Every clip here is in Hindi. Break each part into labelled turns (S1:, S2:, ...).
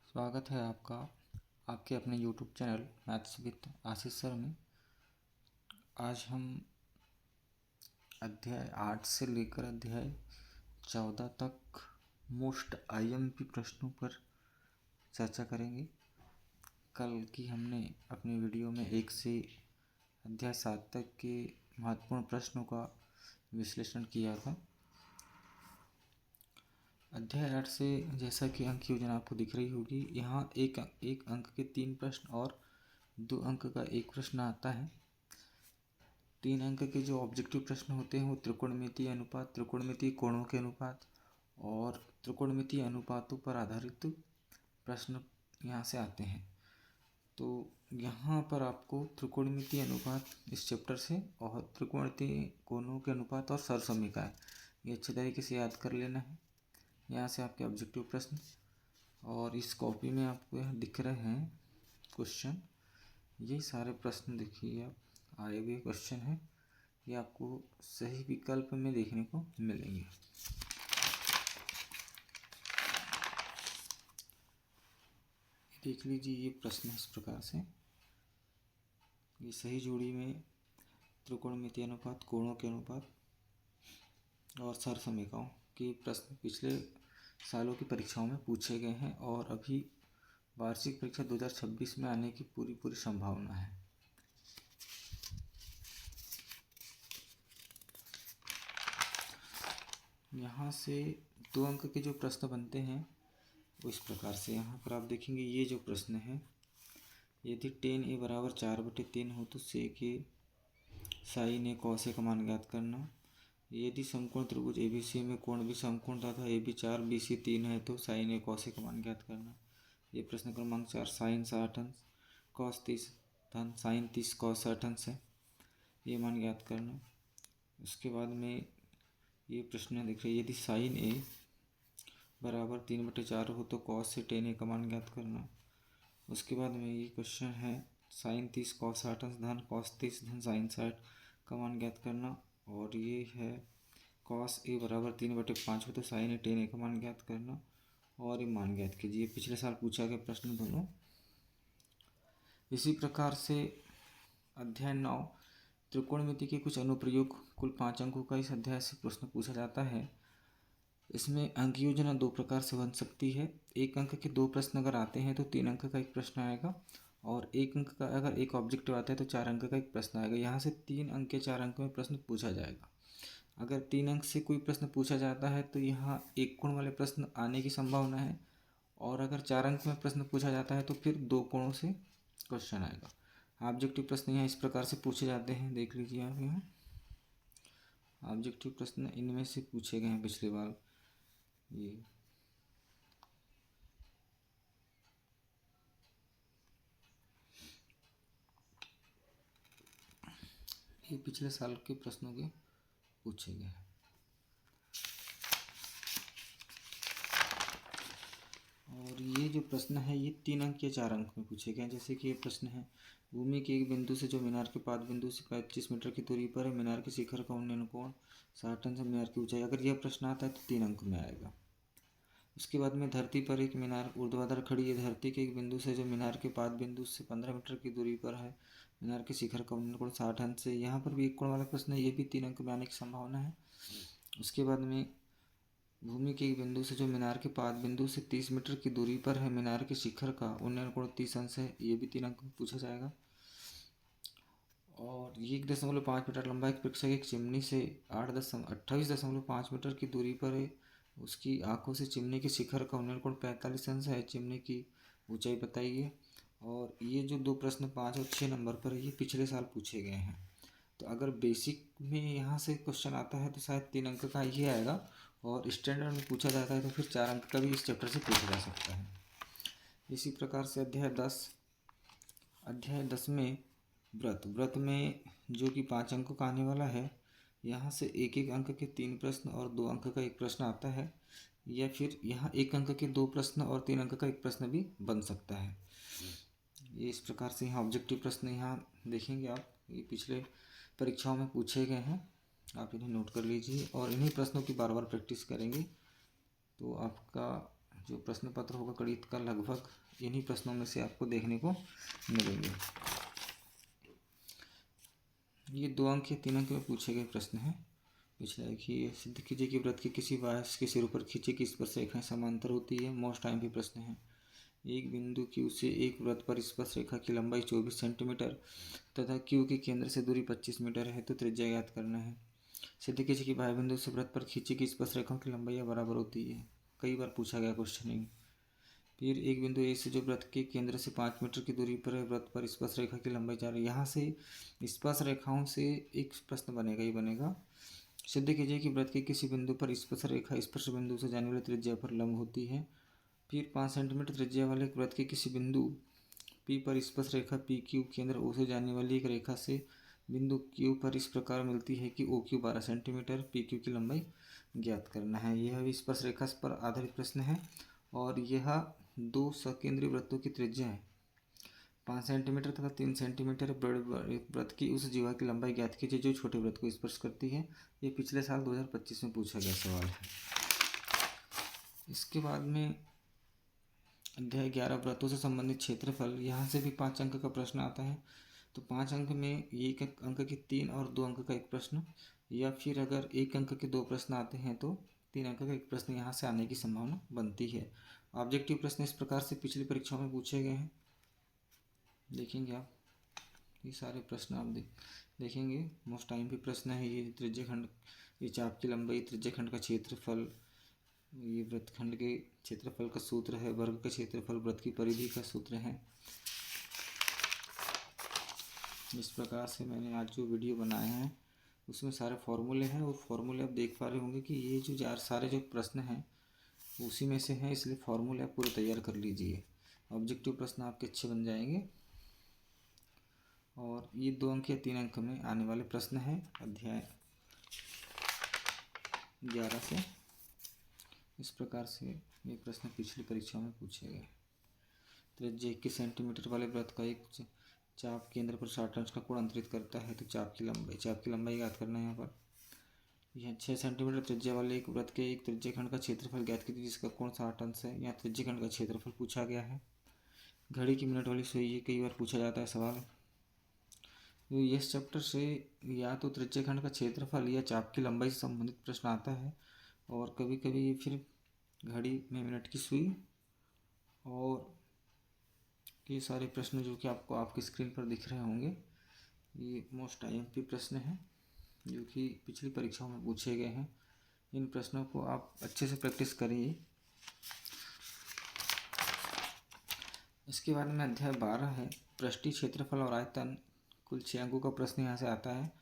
S1: स्वागत है आपका आपके अपने YouTube channel maths with Ashish sir में। आज हम अध्याय 8 से लेकर अध्याय 14 तक मोस्ट IMP प्रश्नों पर चर्चा करेंगे। कल की हमने अपने वीडियो में 1 से अध्याय 7 तक के महत्वपूर्ण प्रश्नों का विश्लेषण किया था। अध्याय 8 से जैसा कि अंक योजना आपको दिख रही होगी, यहाँ एक अंक के 3 प्रश्न और 2 अंक का एक प्रश्न आता है। 3 अंक के जो ऑब्जेक्टिव प्रश्न होते हैं वो त्रिकोणमितीय अनुपात, त्रिकोणमितीय कोणों के अनुपात और त्रिकोणमितीय अनुपातों पर आधारित प्रश्न यहाँ से आते हैं। तो यहाँ पर आपको त्रिकोणमितीय अनुपात इस चैप्टर से और त्रिकोणमितीय कोणों के अनुपात और सरसमीकरण ये अच्छे तरीके से याद कर लेना है। यहाँ से आपके ऑब्जेक्टिव प्रश्न और इस कॉपी में आपको यहाँ दिख रहे हैं क्वेश्चन। ये सारे प्रश्न देखिए, आप आए हुए क्वेश्चन हैं, ये आपको सही विकल्प में देखने को मिलेंगे। देख लीजिए, ये प्रश्न इस प्रकार से, ये सही जोड़ी में त्रिकोणमितीय अनुपात, कोणों के अनुपात और सरसमीकरणों के प्रश्न पिछले सालों की परीक्षाओं में पूछे गए हैं और अभी वार्षिक परीक्षा 2026 में आने की पूरी संभावना है। यहाँ से 2 अंक के जो प्रश्न बनते हैं वो इस प्रकार से, यहाँ पर आप देखेंगे ये जो प्रश्न है, यदि tan a बराबर 4/3 हो तो sec a sin a cos a का मान ज्ञात करना। यदि समकोण त्रिभुज ABC में कोण भी समकोण तथा AB 4 BC 3 है तो sin a cos a का मान ज्ञात करना। ये प्रश्न क्रमांक 4 sin 60 अंश cos 30 धन sin 30 cos 60 अंश है, ये मान ज्ञात करना। उसके बाद में ये प्रश्न दिख रही है, यदि sin a बराबर 3/4 हो तो cos से tan a का मान ज्ञात करना। उसके बाद में ये क्वेश्चन है sin 30 cos 60 अंश धन cos 30 धन sin 60 का मान ज्ञात करना। और ये है cos a बराबर 3/5 हो तो sin a tan a का मान ज्ञात करना और ये मान ज्ञात कीजिए। पिछले साल पूछा गया प्रश्न दोनों। इसी प्रकार से अध्याय 9 त्रिकोणमिति के कुछ अनुप्रयोग, कुल 5 अंकों का इस अध्याय से प्रश्न पूछा जाता है। इसमें अंक योजना 2 प्रकार से बन सकती है। 1 अंक के 2 प्रश्न अगर आते हैं तो 3 अंक का एक प्रश्न आएगा और 1 अंक का अगर एक ऑब्जेक्टिव आता है तो 4 अंक का एक प्रश्न आएगा। यहाँ से 3 अंक के 4 अंक में प्रश्न पूछा जाएगा। अगर 3 अंक से कोई प्रश्न पूछा जाता है तो यहाँ एक कोण वाले प्रश्न आने की संभावना है और अगर 4 अंक में प्रश्न पूछा जाता है तो फिर 2 कोणों से क्वेश्चन आएगा। ऑब्जेक्टिव प्रश्न यहाँ इस प्रकार से पूछे जाते हैं, देख लीजिए आप। यहाँ ऑब्जेक्टिव प्रश्न इनमें से पूछे गए हैं पिछली बार। ये पिछले साल के प्रश्नों के पूछे गए हैं। और ये जो प्रश्न है ये 3 अंक या 4 अंक में पूछे गए हैं। जैसे कि ये प्रश्न है, भूमि के एक बिंदु से जो मीनार के पाद बिंदु से 25 मीटर की दूरी पर है, मीनार के शिखर का उन्नयन कोण 60 अंश मीनार की ऊंचाई। अगर यह प्रश्न आता है तो 3 अंक में आएगा। उसके बाद में धरती पर एक मीनार ऊर्ध्वाधर खड़ी है, धरती के एक बिंदु से जो मीनार के पाद बिंदु से 15 मीटर की दूरी पर है, मीनार के शिखर का उन्नयन कोण 60 अंश से। यहाँ पर भी एक कोण वाला प्रश्न है, ये भी 3 अंक में आने की संभावना है। उसके बाद में भूमि के एक बिंदु से जो मीनार के पाद बिंदु से 30 मीटर की दूरी पर है, मीनार के शिखर का उन्नयन कोण 30 अंश है, ये भी 3 अंक में पूछा जाएगा। और ये 1.5 मीटर लंबा एक प्रेक्षक एक चिमनी से 28.5 मीटर की दूरी पर है, उसकी आंखों से चिमनी के शिखर का उन्नयन कोण 45 अंश है, चिमनी की ऊंचाई बताइए। और ये जो 2 प्रश्न 5 और 6 नंबर पर है, ये पिछले साल पूछे गए हैं। तो अगर बेसिक में यहाँ से क्वेश्चन आता है तो शायद 3 अंक का ये आएगा और स्टैंडर्ड में पूछा जाता है तो फिर 4 अंक का भी इस चैप्टर से पूछा जा सकता है। इसी प्रकार से अध्याय 10 में व्रत में जो कि 5 अंकों का आने वाला है, यहाँ से 1 अंक के 3 प्रश्न और 2 अंक का एक प्रश्न आता है, या फिर यहाँ 1 अंक के 2 प्रश्न और 3 अंक का एक प्रश्न भी बन सकता है। ये इस प्रकार से यहाँ ऑब्जेक्टिव प्रश्न यहाँ देखेंगे आप, ये पिछले परीक्षाओं में पूछे गए हैं, आप इन्हें नोट कर लीजिए और इन्हीं प्रश्नों की बार बार प्रैक्टिस करेंगे तो आपका जो प्रश्न पत्र होगा गणित का लगभग इन्हीं प्रश्नों में से आपको देखने को मिलेंगे। ये 2 अंक या 3 अंक में पूछे गए प्रश्न हैं। पिछला देखिए, सिद्ध कीजिए कि वृत्त के किसी बाह्य के सिर पर खींचे की स्पर्श रेखाएं समांतर होती है। मोस्ट टाइम भी प्रश्न है। एक बिंदु Q से एक वृत्त पर स्पर्श रेखा की लंबाई 24 सेंटीमीटर तथा Q के केंद्र से दूरी 25 मीटर है तो त्रिज्या ज्ञात करना है। सिद्ध कीजिए कि बाह्य बिंदु से वृत्त पर खींचे की स्पर्श रेखाओं की लंबाई बराबर होती है। कई बार पूछा गया क्वेश्चन। फिर एक बिंदु ए से जो वृत्त के केंद्र से 5 मीटर की दूरी पर है, वृत्त पर स्पर्श रेखा की लंबाई 4 है। यहाँ से स्पर्श रेखाओं से एक प्रश्न बनेगा ही बनेगा। सिद्ध कीजिए कि वृत्त के किसी बिंदु पर स्पर्श रेखा स्पर्श बिंदु से जाने वाली त्रिज्या पर लंब होती है। फिर 5 सेंटीमीटर त्रिज्या वाले वृत्त के किसी बिंदु P पर स्पर्श रेखा पी क्यू केंद्र O से जाने वाली एक रेखा से बिंदु Q पर इस प्रकार मिलती है कि OQ 12 सेंटीमीटर, PQ की लंबाई ज्ञात करना है। यह भी स्पर्श रेखा पर आधारित प्रश्न है और यह 2 सकेंद्रीय वृत्तों की त्रिज्या है 5 सेंटीमीटर तथा 3 सेंटीमीटर। वृत्त की उस जीवा की लंबाई ज्ञात कीजिए जो छोटे वृत्त को स्पर्श करती है। ये पिछले साल 2025 में पूछा गया सवाल है। इसके बाद में अध्याय 11 वृत्तों से संबंधित क्षेत्रफल। यहाँ से भी 5 अंक का प्रश्न आता है। तो 5 अंक में 1 अंक के 3 और 2 अंक का एक प्रश्न, या फिर अगर 1 अंक के 2 प्रश्न आते हैं तो 3 अंक का एक प्रश्न यहाँ से आने की संभावना बनती है। ऑब्जेक्टिव प्रश्न इस प्रकार से पिछली परीक्षाओं में पूछे गए हैं। देखेंगे आप ये सारे प्रश्न आप देखेंगे। मोस्ट टाइम भी प्रश्न है। ये त्रिज्या खंड, ये चाप की लंबाई, त्रिज्या खंड का क्षेत्रफल, ये वृत्तखंड के क्षेत्रफल का सूत्र है, वर्ग का क्षेत्रफल, वृत्त की परिधि का सूत्र है। इस प्रकार से मैंने आज जो वीडियो बनाया है उसमें सारे फॉर्मूले हैं और फॉर्मूले आप देख पा रहे होंगे कि ये जो सारे जो प्रश्न हैं उसी में से हैं, इसलिए फॉर्मूले आप पूरे तैयार कर लीजिए। ऑब्जेक्टिव प्रश्न आपके अच्छे बन जाएंगे। और ये 2 अंक या 3 अंक में आने वाले प्रश्न हैं अध्याय 11 से। इस प्रकार से ये प्रश्न पिछली परीक्षा में पूछे गए। त्रिज्या 21 सेंटीमीटर वाले वृत्त का एक चाप केंद्र पर 60 अंश का कोण अंतरित करता है तो चाप की लंबाई ज्ञात करना है। यहाँ पर यह 6 सेंटीमीटर त्रिज्या वाले एक वृत्त के एक त्रिज्या खंड का क्षेत्रफल ज्ञात कीजिए जिसका कोण 60 अंश है। यहाँ त्रिज्या खंड का क्षेत्रफल पूछा गया है। घड़ी की मिनट वाली सुई, ये कई बार पूछा जाता है सवाल। इस चैप्टर से या तो त्रिज्या खंड का क्षेत्रफल या चाप की लंबाई से संबंधित प्रश्न आता है और कभी कभी फिर घड़ी में मिनट की सुई, और ये सारे प्रश्न जो कि आपको आपकी स्क्रीन पर दिख रहे होंगे ये मोस्ट IMP प्रश्न हैं जो कि पिछली परीक्षाओं में पूछे गए हैं। इन प्रश्नों को आप अच्छे से प्रैक्टिस करिए। इसके बाद में अध्याय 12 है पृष्ठीय क्षेत्रफल और आयतन। कुल 6 अंकों का प्रश्न यहाँ से आता है।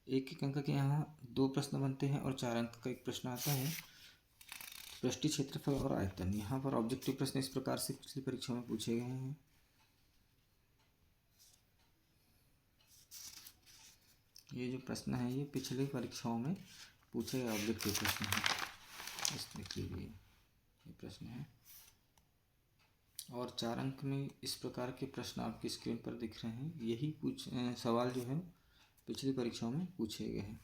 S1: 1 अंक के यहाँ 2 प्रश्न बनते हैं और 4 अंक का एक प्रश्न आता है। पृष्ठीय क्षेत्रफल और आयतन, यहाँ पर ऑब्जेक्टिव प्रश्न इस प्रकार से पिछली परीक्षा में पूछे गए हैं। ये जो प्रश्न है ये पिछली परीक्षाओं में पूछे गए ऑब्जेक्टिव प्रश्न है। इस देखिए ये प्रश्न है और 4 अंक में इस प्रकार के प्रश्न आपकी स्क्रीन पर दिख रहे हैं। यही सवाल जो है पिछली परीक्षाओं में पूछे गए हैं।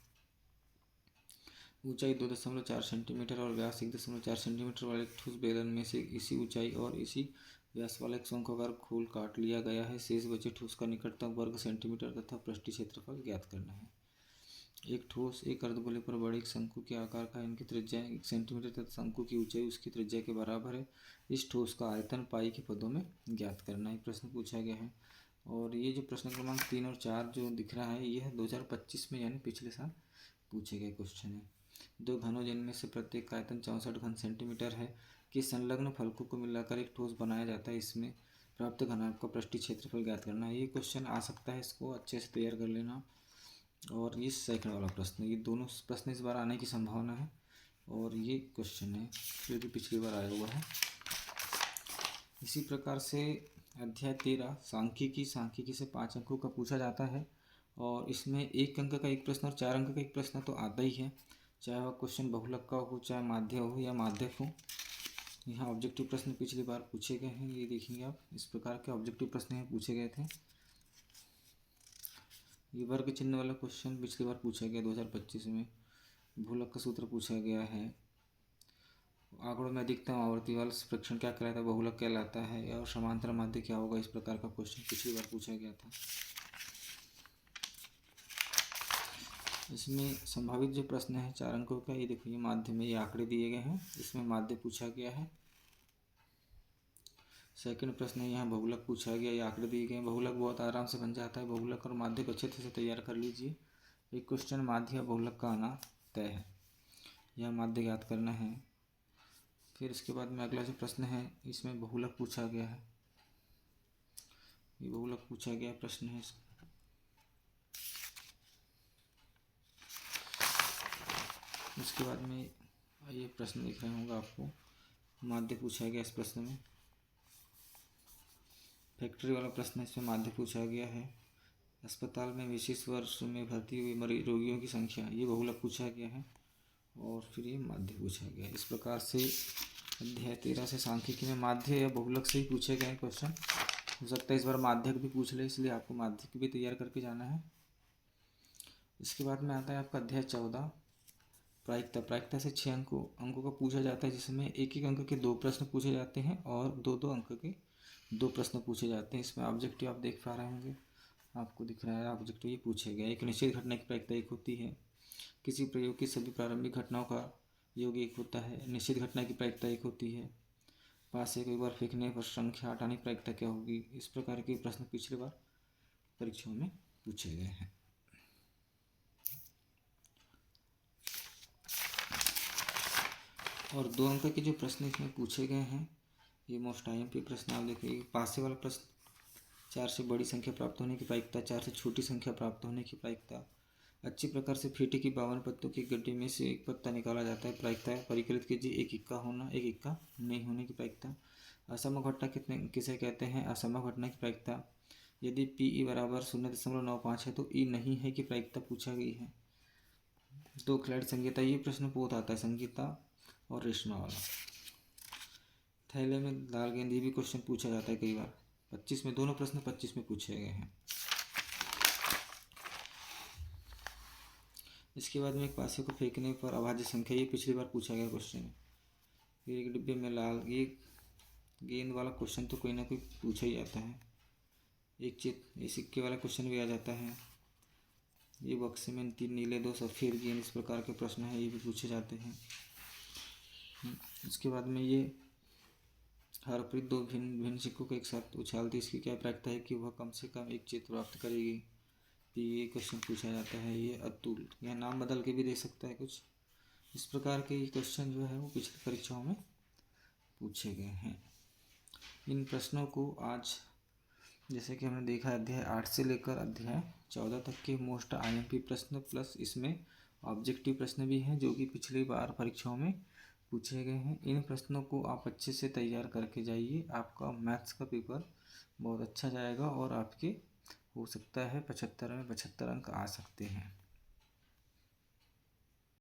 S1: ऊंचाई 2.4 सेंटीमीटर और व्यास 1.4 सेंटीमीटर वाले ठोस बेलन में से इसी ऊंचाई और इसी व्यास वाला एक शंक्वाकार खोल काट लिया गया है। शेष बचे ठोस का निकटतम वर्ग सेंटीमीटर तथा पृष्ठीय क्षेत्रफल ज्ञात करना है। एक ठोस एक अर्धगोले पर बड़े एक शंकु के आकार का, इनकी त्रिज्या 1 सेंटीमीटर तथा शंकु की ऊंचाई उसकी त्रिज्या के बराबर है। इस ठोस का आयतन पाई के पदों में ज्ञात करना है, प्रश्न पूछा गया है। और ये जो प्रश्न क्रमांक 3 और 4 जो दिख रहा है यह 2025 में यानी पिछले साल पूछे गए क्वेश्चन है। 2 घनों जिनमें से प्रत्येक का आयतन 64 घन सेंटीमीटर है कि संलग्न फलकों को मिलाकर एक ठोस बनाया जाता है। इसमें प्राप्त घनाभ का पृष्ठीय क्षेत्रफल ज्ञात करना है। ये क्वेश्चन आ सकता है, इसको अच्छे से तैयार कर लेना। और ये सेकंड वाला प्रश्न, ये दोनों प्रश्न इस बार आने की संभावना है और ये क्वेश्चन है जो कि पिछली बार आया हुआ है। इसी प्रकार से अध्याय 13 सांख्यिकी से 5 अंकों का पूछा जाता है और इसमें 1 अंक का एक प्रश्न और 4 अंक का एक प्रश्न तो आता ही है, चाहे वह क्वेश्चन बहुलक का हो, चाहे माध्य हो या माध्यक हो। यहाँ ऑब्जेक्टिव प्रश्न पिछली बार पूछे गए हैं, ये देखेंगे आप। इस प्रकार के ऑब्जेक्टिव प्रश्न यहाँ पूछे गए थे। ये वर्ग चिन्ह वाला क्वेश्चन पिछली बार पूछा गया 2025 में। भूलक का सूत्र पूछा गया है आंकड़ों में अधिकतम आवर्ती वाला प्रेक्षण क्या कहलाता है, बहुलक कहलाता है। और समांतर माध्य क्या होगा, इस प्रकार का क्वेश्चन पिछली बार पूछा गया था। इसमें संभावित जो प्रश्न है 4 अंकों का, ये देखो ये माध्य में ये आंकड़े दिए गए हैं, इसमें माध्य पूछा गया है। सेकंड प्रश्न है यहाँ बहुलक पूछा गया, ये आंकड़े दिए गए हैं। बहुलक बहुत आराम से बन जाता है, बहुलक और माध्य को अच्छे से तैयार कर लीजिए। एक क्वेश्चन माध्य या बहुलक का आना तय है, यह माध्य ज्ञात करना है। फिर इसके बाद में अगला जो प्रश्न है इसमें बहुलक पूछा गया है, ये बहुलक पूछा गया प्रश्न है। उसके बाद में ये प्रश्न दिख रहे होंगे आपको, माध्य पूछा गया इस प्रश्न में। फैक्ट्री वाला प्रश्न है, इसमें माध्य पूछा गया है। अस्पताल में विशेष वर्ष में भर्ती हुए रोगियों की संख्या, ये बहुलक पूछा गया है। और फिर ये माध्य पूछा गया। इस प्रकार से अध्याय 13 से सांख्यिकी में माध्य या बहुलक से ही पूछे गए क्वेश्चन। हो सकता है इस बार माध्यक भी पूछ ले, इसलिए आपको माध्यक भी तैयार करके जाना है। इसके बाद में आता है आपका अध्याय 14 प्रायिकता। प्रायिकता से 6 अंकों का पूछा जाता है, जिसमें एक एक अंक के 2 प्रश्न पूछे जाते हैं और 2-2 अंक के 2 प्रश्न पूछे जाते हैं। इसमें ऑब्जेक्टिव आप देख पा रहे होंगे, आपको दिख रहा है ऑब्जेक्टिव ये पूछे गए। एक निश्चित घटना की प्रायिकता एक होती है, किसी प्रयोग की सभी प्रारंभिक घटनाओं का योग एक होता है, निश्चित घटना की प्रायिकता एक होती है, पास से एक बार फेंकने पर संख्या हटाने की प्रायिकता क्या होगी। इस प्रकार के प्रश्न पिछली बार परीक्षाओं में पूछे गए हैं। और 2 अंक के जो प्रश्न इसमें पूछे गए हैं ये मोस्ट IMP प्रश्न आप देखिए। पास से वाला प्रश्न 4 से बड़ी संख्या प्राप्त होने की प्रायिकता, 4 से छोटी संख्या प्राप्त होने की प्रायिकता, अच्छी प्रकार से फीटे की 52 पत्तों के गड्ढे में से एक पत्ता निकाला जाता है, प्रायिकता परिकलित कीजिए। एक इक्का होना, एक इक्का नहीं होने की प्रायिकता। असंभव घटना किसे कहते हैं, असंभव घटना की प्रायिकता। यदि PE बराबर 0.95 है तो E नहीं है की प्रायिकता पूछा गई है। 2 खिलाड़ी संगीता, ये प्रश्न बहुत आता है संगीता और रेशमा वाला। थैले में लाल गेंद, ये भी क्वेश्चन पूछा जाता है कई बार। 25 में दोनों प्रश्न 25 में पूछे गए हैं। इसके बाद में एक पासे को फेंकने पर अभाज्य संख्या, ये पिछली बार पूछा गया क्वेश्चन है। एक डिब्बे में लाल, ये गेंद वाला क्वेश्चन तो कोई ना कोई पूछा ही जाता है। एक ये सिक्के वाला क्वेश्चन भी आ जाता है। ये बक्से में 3 नीले 2 सफ़ेद गेंद, इस प्रकार के प्रश्न हैं, ये भी पूछे जाते हैं। इसके बाद में ये हरप्रीत 2 भिन्न भिन्न सिक्कों को एक साथ उछालती, इसकी क्या प्रायिकता है कि वह कम से कम एक चित्र प्राप्त करेगी। ये क्वेश्चन पूछा जाता है। ये अतुल, यह नाम बदल के भी दे सकता है कुछ। इस प्रकार के ये क्वेश्चन जो है वो पिछली परीक्षाओं में पूछे गए हैं। इन प्रश्नों को आज जैसे कि हमने देखा अध्याय 8 से लेकर अध्याय 14 तक के मोस्ट IMP प्रश्न प्लस इसमें ऑब्जेक्टिव प्रश्न भी हैं जो कि पिछली बार परीक्षाओं में पूछे गए हैं। इन प्रश्नों को आप अच्छे से तैयार करके जाइए, आपका मैथ्स का पेपर बहुत अच्छा जाएगा और आपके हो सकता है 75 में 75 अंक आ सकते हैं।